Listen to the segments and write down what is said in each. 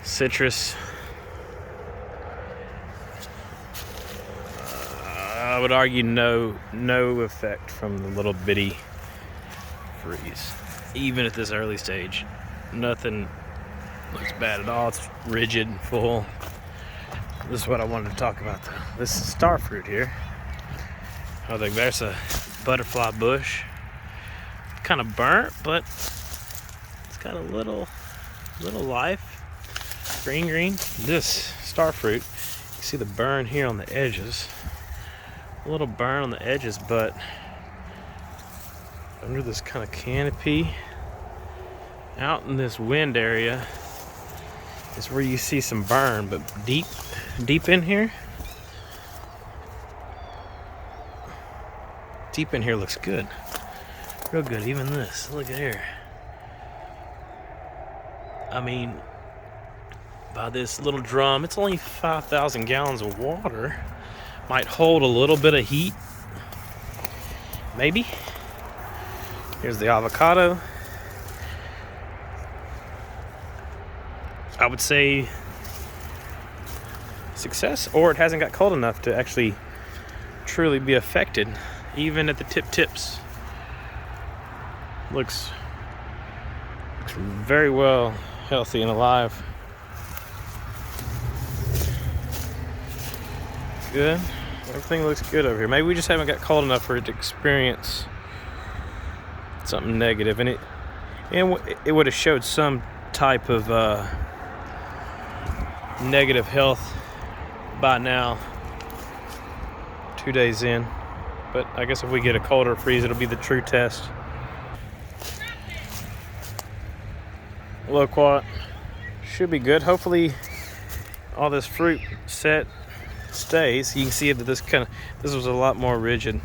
citrus. I would argue no effect from the little bitty freeze. Even at this early stage, nothing looks bad at all. It's rigid and full. This is what I wanted to talk about though. This is star fruit here. I think there's a butterfly bush. Kind of burnt, but it's got a little life. Green. This star fruit, you see the burn here on the edges. A little burn on the edges, but under this kind of canopy, out in this wind area, is where you see some burn, but deep in here. Deep in here looks good. Real good, even this. Look at here. I mean, by this little drum, it's only 5,000 gallons of water. Might hold a little bit of heat. Maybe. Here's the avocado. I would say success, or it hasn't got cold enough to actually truly be affected, even at the tips. Looks very well healthy and alive. Good. Everything looks good over here. Maybe we just haven't got cold enough for it to experience something negative, and it would have showed some type of negative health by now, 2 days in. But I guess if we get a colder freeze, it'll be the true test. Loquat should be good. Hopefully all this fruit set stays. You can see that this was a lot more rigid.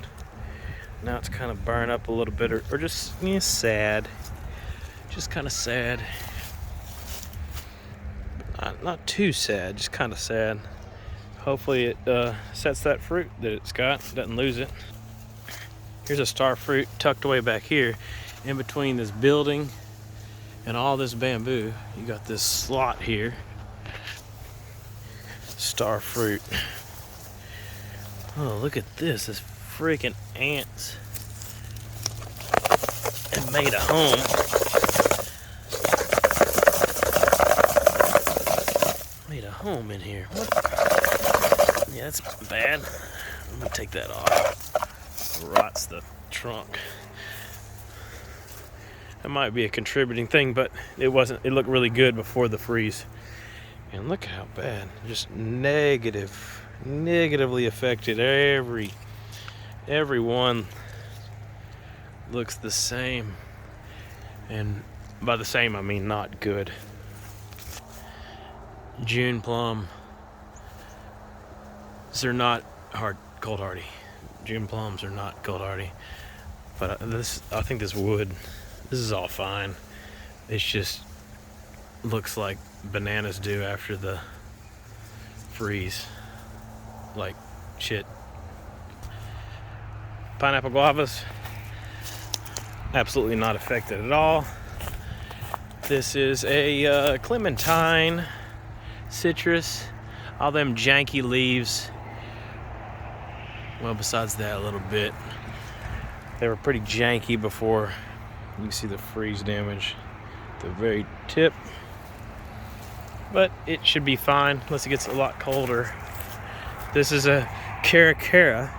Now it's kind of burned up a little bit, or just sad. Just kind of sad. Not too sad, just kind of sad. Hopefully it sets that fruit that it's got, doesn't lose it. Here's a star fruit tucked away back here. In between this building and all this bamboo, you got this slot here. Star fruit. Oh, look at this. This freaking ants have made a home. Made a home in here. What? Yeah, that's bad. Let me take that off. Rots the trunk. That might be a contributing thing, but it wasn't. It looked really good before the freeze. And look how bad. Just negatively affected. Every one looks the same. And by the same, I mean not good. June plum. They're not cold hardy. June plums are not cold hardy. But I think this is all fine. It's just looks like bananas do after the freeze. Like shit. Pineapple guavas, absolutely not affected at all. This is a clementine, citrus, all them janky leaves. Well, besides that a little bit. They were pretty janky before. You can see the freeze damage at the very tip. But it should be fine unless it gets a lot colder. This is a Caracara,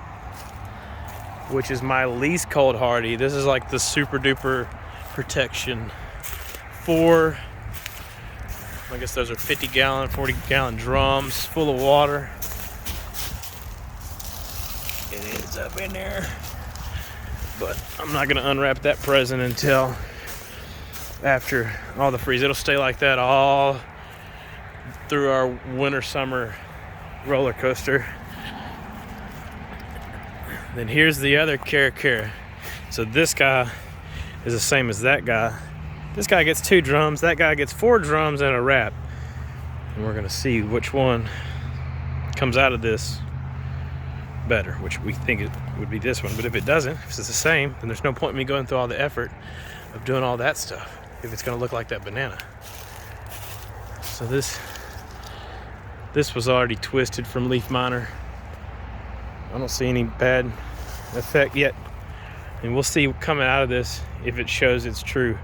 which is my least cold hardy. This is like the super duper protection for, I guess those are 50 gallon, 40 gallon drums full of water. It is up in there. But I'm not gonna unwrap that present until after all the freeze. It'll stay like that all through our winter summer roller coaster. Then here's the other Caracara. So this guy is the same as that guy. This guy gets 2 drums, that guy gets 4 drums and a wrap. And we're gonna see which one comes out of this better, which we think it would be this one. But if it doesn't, if it's the same, then there's no point in me going through all the effort of doing all that stuff if it's gonna look like that banana. So this was already twisted from leaf miner. I don't see any bad effect yet. And we'll see coming out of this if it shows it's true.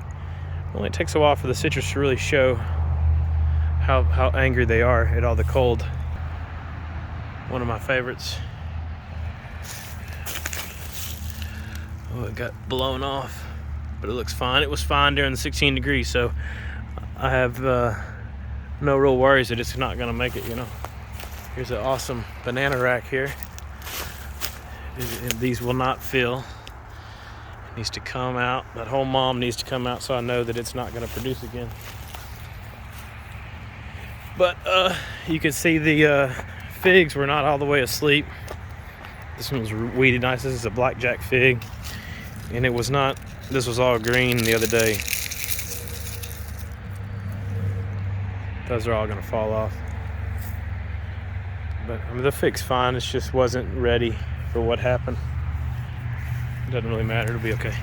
Well, it takes a while for the citrus to really show how angry they are at all the cold. One of my favorites. Oh, it got blown off, but it looks fine. It was fine during the 16 degrees, so I have no real worries that it's not gonna make it, you know. Here's an awesome banana rack here. These will not fill. It needs to come out. That whole mom needs to come out so I know that it's not gonna produce again. But you can see the figs were not all the way asleep. This one was weedy nice. This is a blackjack fig. And it was not, this was all green the other day. Those are all gonna fall off. But I mean, the fig's fine, it just wasn't ready for what happened. It doesn't really matter, it'll be okay.